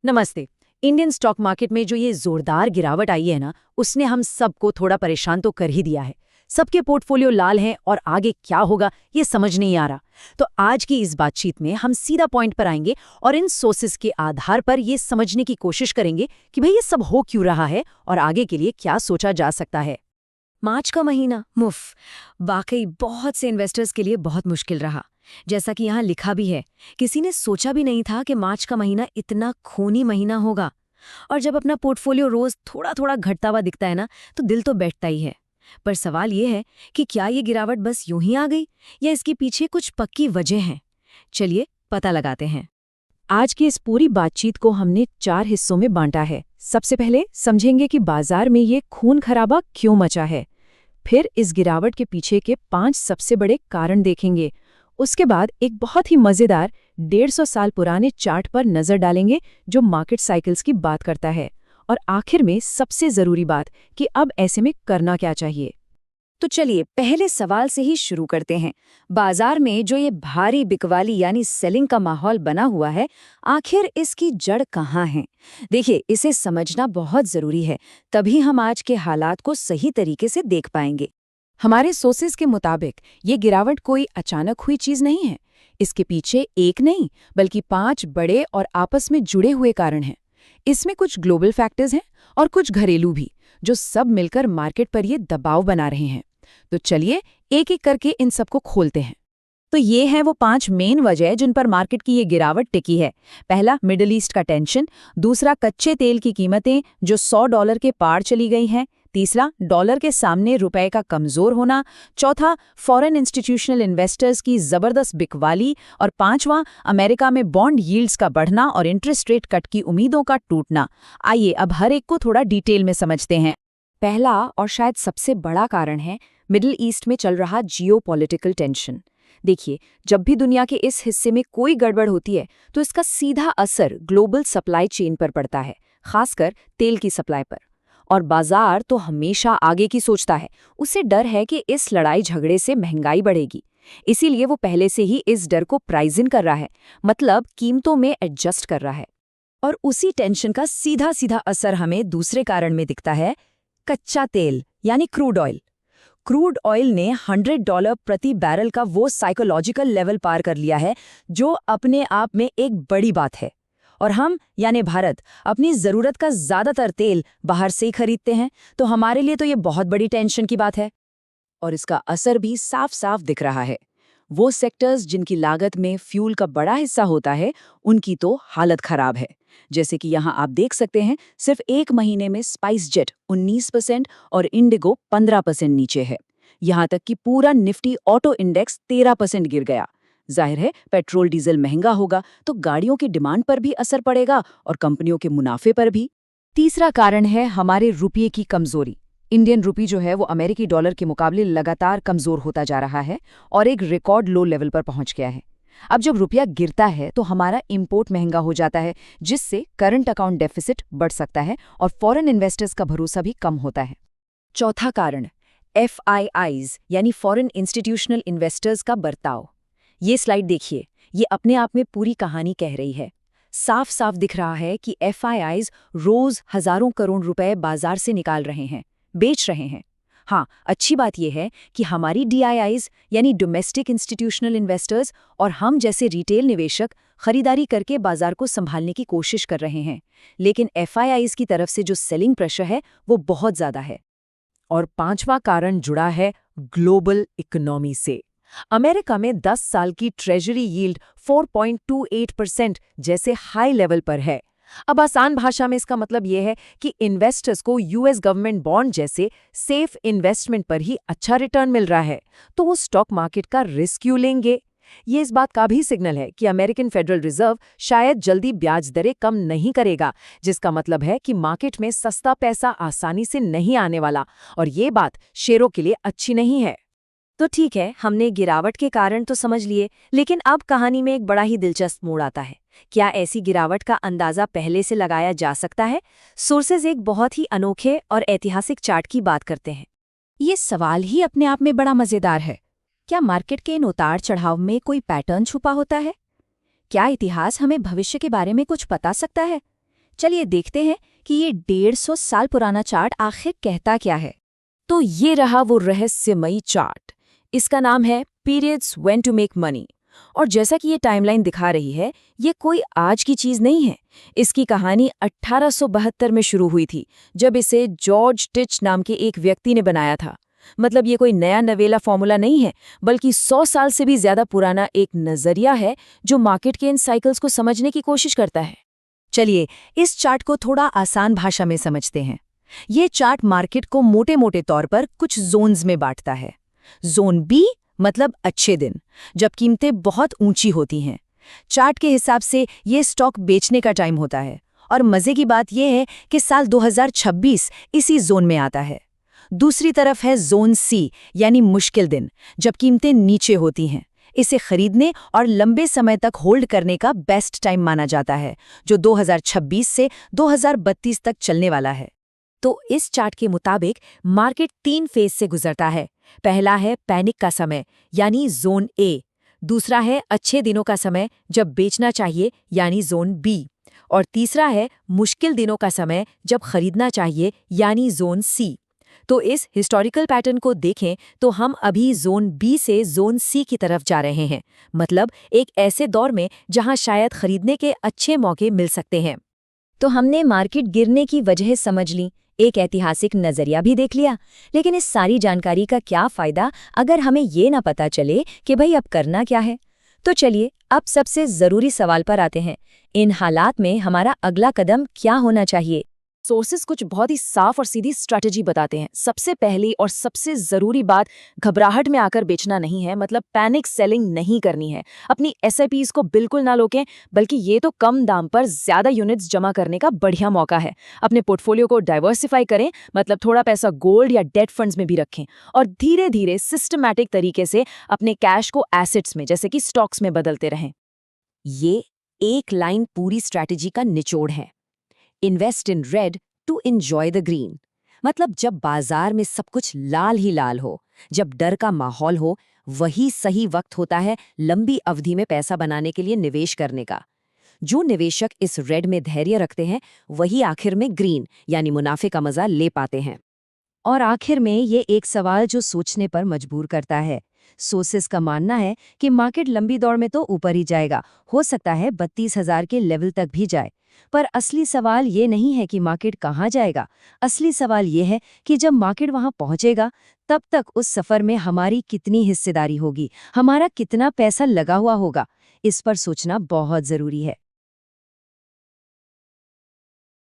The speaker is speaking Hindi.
नमस्ते। इंडियन स्टॉक मार्केट में जो ये जोरदार गिरावट आई है ना, उसने हम सबको थोड़ा परेशान तो कर ही दिया है। सबके पोर्टफोलियो लाल हैं और आगे क्या होगा ये समझ नहीं आ रहा। तो आज की इस बातचीत में हम सीधा पॉइंट पर आएंगे और इन सोर्सेस के आधार पर ये समझने की कोशिश करेंगे कि भाई ये सब हो क्यों रहा है और आगे के लिए क्या सोचा जा सकता है। मार्च का महीना वाकई बहुत से इन्वेस्टर्स के लिए बहुत मुश्किल रहा। जैसा कि यहाँ लिखा भी है, किसी ने सोचा भी नहीं था कि मार्च का महीना इतना खूनी महीना होगा। और जब अपना पोर्टफोलियो रोज थोड़ा थोड़ा घटता हुआ दिखता है ना, तो दिल तो बैठता ही है। पर सवाल ये है कि क्या ये गिरावट बस यूं ही आ गई या इसके पीछे कुछ पक्की वजह है। चलिए पता लगाते हैं। आज की इस पूरी बातचीत को हमने 4 हिस्सों में बांटा है। सबसे पहले समझेंगे कि बाजार में ये खून खराबा क्यों मचा है। फिर इस गिरावट के पीछे के 5 सबसे बड़े कारण देखेंगे। उसके बाद एक बहुत ही मजेदार 150 साल पुराने चार्ट पर नजर डालेंगे जो मार्केट साइकिल्स की बात करता है। और आखिर में सबसे जरूरी बात कि अब ऐसे में करना क्या चाहिए। तो चलिए पहले सवाल से ही शुरू करते हैं। बाजार में जो ये भारी बिकवाली यानी सेलिंग का माहौल बना हुआ है, आखिर इसकी जड़ कहाँ है? देखिए, इसे समझना बहुत जरूरी है, तभी हम आज के हालात को सही तरीके से देख पाएंगे। हमारे सोर्सेज के मुताबिक ये गिरावट कोई अचानक हुई चीज नहीं है। इसके पीछे एक नहीं बल्कि 5 बड़े और आपस में जुड़े हुए कारण हैं। इसमें कुछ ग्लोबल फैक्टर्स हैं और कुछ घरेलू भी, जो सब मिलकर मार्केट पर ये दबाव बना रहे हैं। तो चलिए एक एक करके इन सबको खोलते हैं। तो ये हैं वो 5 मेन वजह जिन पर मार्केट की ये गिरावट टिकी है। पहला, मिडिल ईस्ट का टेंशन। दूसरा, कच्चे तेल की कीमतें जो $100 के पार चली गई हैं। तीसरा, डॉलर के सामने रुपए का कमजोर होना। चौथा, फॉरेन इंस्टीट्यूशनल इन्वेस्टर्स की जबरदस्त बिकवाली। और पांचवां, अमेरिका में बॉन्ड यील्ड्स का बढ़ना और इंटरेस्ट रेट कट की उम्मीदों का टूटना। आइए अब हर एक को थोड़ा डिटेल में समझते हैं। पहला और शायद सबसे बड़ा कारण है मिडिल ईस्ट में चल रहा जियोपॉलिटिकल टेंशन। देखिए, जब भी दुनिया के इस हिस्से में कोई गड़बड़ होती है तो इसका सीधा असर ग्लोबल सप्लाई चेन पर पड़ता है, खासकर तेल की सप्लाई पर। और बाजार तो हमेशा आगे की सोचता है। उसे डर है कि इस लड़ाई झगड़े से महंगाई बढ़ेगी, इसीलिए वो पहले से ही इस डर को प्राइस इन कर रहा है, मतलब कीमतों में एडजस्ट कर रहा है। और उसी टेंशन का सीधा सीधा असर हमें दूसरे कारण में दिखता है, कच्चा तेल यानी क्रूड ऑयल। क्रूड ऑयल ने $100 प्रति बैरल का वो साइकोलॉजिकल लेवल पार कर लिया है जो अपने आप में एक बड़ी बात है। और हम यानी भारत अपनी ज़रूरत का ज़्यादातर तेल बाहर से ही खरीदते हैं, तो हमारे लिए तो ये बहुत बड़ी टेंशन की बात है। और इसका असर भी साफ साफ दिख रहा है। वो सेक्टर्स जिनकी लागत में फ्यूल का बड़ा हिस्सा होता है, उनकी तो हालत खराब है। जैसे कि यहाँ आप देख सकते हैं, सिर्फ एक महीने में स्पाइस जेट 19% और इंडिगो 15% नीचे है। यहाँ तक कि पूरा निफ्टी ऑटो इंडेक्स 13% गिर गया। जाहिर है, पेट्रोल डीजल महंगा होगा तो गाड़ियों की डिमांड पर भी असर पड़ेगा और कंपनियों के मुनाफे पर भी। तीसरा कारण है हमारे रुपये की कमजोरी। इंडियन रुपी जो है वो अमेरिकी डॉलर के मुकाबले लगातार कमजोर होता जा रहा है और एक रिकॉर्ड लो लेवल पर पहुंच गया है। अब जब रुपया गिरता है तो हमारा इंपोर्ट महंगा हो जाता है, जिससे करंट अकाउंट डेफिसिट बढ़ सकता है और फॉरेन इन्वेस्टर्स का भरोसा भी कम होता है। चौथा कारण, FIIs यानी फॉरेन इंस्टीट्यूशनल इन्वेस्टर्स का बर्ताव। ये स्लाइड देखिए, ये अपने आप में पूरी कहानी कह रही है। साफ साफ दिख रहा है कि FIIs रोज हजारों करोड़ रुपए बाजार से निकाल रहे हैं, बेच रहे हैं। हाँ, अच्छी बात यह है कि हमारी DIIs यानी डोमेस्टिक इंस्टीट्यूशनल इन्वेस्टर्स और हम जैसे रिटेल निवेशक खरीदारी करके बाजार को संभालने की कोशिश कर रहे हैं, लेकिन FIIs की तरफ से जो सेलिंग प्रेशर है वो बहुत ज्यादा है। और पांचवा कारण जुड़ा है ग्लोबल इकोनॉमी से। अमेरिका में 10 साल की ट्रेजरी यील्ड 4.28% जैसे हाई लेवल पर है। अब आसान भाषा में इसका मतलब यह है कि इन्वेस्टर्स को US गवर्नमेंट बॉन्ड जैसे सेफ इन्वेस्टमेंट पर ही अच्छा रिटर्न मिल रहा है, तो वो स्टॉक मार्केट का रिस्क क्यों लेंगे। ये इस बात का भी सिग्नल है कि अमेरिकन फेडरल रिजर्व शायद जल्दी ब्याज दरें कम नहीं करेगा, जिसका मतलब है कि मार्केट में सस्ता पैसा आसानी से नहीं आने वाला, और ये बात शेयरों के लिए अच्छी नहीं है। तो ठीक है, हमने गिरावट के कारण तो समझ लिए, लेकिन अब कहानी में एक बड़ा ही दिलचस्प मोड़ आता है। क्या ऐसी गिरावट का अंदाजा पहले से लगाया जा सकता है? सोर्सेज एक बहुत ही अनोखे और ऐतिहासिक चार्ट की बात करते हैं। ये सवाल ही अपने आप में बड़ा मजेदार है। क्या मार्केट के इन उतार चढ़ाव में कोई पैटर्न छुपा होता है? क्या इतिहास हमें भविष्य के बारे में कुछ बता सकता है? चलिए देखते हैं कि ये 150 साल पुराना चार्ट आखिर कहता क्या है। तो ये रहा वो रहस्यमयी चार्ट। इसका नाम है periods when to make money. और जैसा कि ये टाइमलाइन दिखा रही है, ये कोई आज की चीज नहीं है। इसकी कहानी 1872 में शुरू हुई थी, जब इसे जॉर्ज टिच नाम के एक व्यक्ति ने बनाया था। मतलब ये कोई नया नवेला फॉर्मूला नहीं है, बल्कि 100 साल से भी ज्यादा पुराना एक नजरिया है जो मार्केट के इन साइकिल्स को समझने की कोशिश करता है। चलिए इस चार्ट को थोड़ा आसान भाषा में समझते हैं। ये चार्ट मार्केट को मोटे मोटे तौर पर कुछ जोन्स में बांटता है। जोन बी मतलब अच्छे दिन, जब कीमतें बहुत ऊंची होती हैं। चार्ट के हिसाब से ये स्टॉक बेचने का टाइम होता है। और मजे की बात यह है कि साल 2026 इसी जोन में आता है। दूसरी तरफ है जोन सी यानी मुश्किल दिन, जब कीमतें नीचे होती हैं। इसे खरीदने और लंबे समय तक होल्ड करने का बेस्ट टाइम माना जाता है, जो 2026 से 2032 तक चलने वाला है। तो इस चार्ट के मुताबिक मार्केट 3 फेज से गुजरता है। पहला है पैनिक का समय यानी जोन ए, दूसरा है अच्छे दिनों का समय जब बेचना चाहिए यानी जोन बी, और तीसरा है मुश्किल दिनों का समय जब खरीदना चाहिए यानी जोन सी। तो इस हिस्टोरिकल पैटर्न को देखें तो हम अभी जोन बी से जोन सी की तरफ जा रहे हैं, मतलब एक ऐसे दौर में जहां शायद खरीदने के अच्छे मौके मिल सकते हैं। तो हमने मार्केट गिरने की वजह समझ ली, एक ऐतिहासिक नजरिया भी देख लिया, लेकिन इस सारी जानकारी का क्या फायदा अगर हमें ये ना पता चले कि भाई अब करना क्या है। तो चलिए अब सबसे जरूरी सवाल पर आते हैं, इन हालात में हमारा अगला कदम क्या होना चाहिए। सोर्सेस कुछ बहुत ही साफ और सीधी स्ट्रैटेजी बताते हैं। सबसे पहली और सबसे जरूरी बात, घबराहट में आकर बेचना नहीं है, मतलब पैनिक सेलिंग नहीं करनी है। अपनी एसआईपीज को बिल्कुल ना रोकें, बल्कि ये तो कम दाम पर ज्यादा यूनिट्स जमा करने का बढ़िया मौका है। अपने पोर्टफोलियो को डाइवर्सिफाई करें, मतलब थोड़ा पैसा गोल्ड या डेट फंड्स में भी रखें, और धीरे धीरे सिस्टमैटिक तरीके से अपने कैश को एसेट्स में जैसे कि स्टॉक्स में बदलते रहें। ये एक लाइन पूरी स्ट्रैटेजी का निचोड़ है। Invest in red to enjoy the green. मतलब जब बाजार में सब कुछ लाल ही लाल हो, जब डर का माहौल हो, वही सही वक्त होता है लंबी अवधि में पैसा बनाने के लिए निवेश करने का। जो निवेशक इस रेड में धैर्य रखते हैं, वही आखिर में ग्रीन यानी मुनाफे का मजा ले पाते हैं। और आखिर में ये एक सवाल जो सोचने पर मजबूर करता है। सोर्सेस का मानना है कि मार्केट लंबी दौड़ में तो ऊपर ही जाएगा, हो सकता है 32,000 के लेवल तक भी जाए। पर असली सवाल ये नहीं है कि मार्केट कहाँ जाएगा। असली सवाल ये है कि जब मार्केट वहाँ पहुँचेगा, तब तक उस सफ़र में हमारी कितनी हिस्सेदारी होगी, हमारा कितना पैसा लगा हुआ होगा। इस पर सोचना बहुत ज़रूरी है।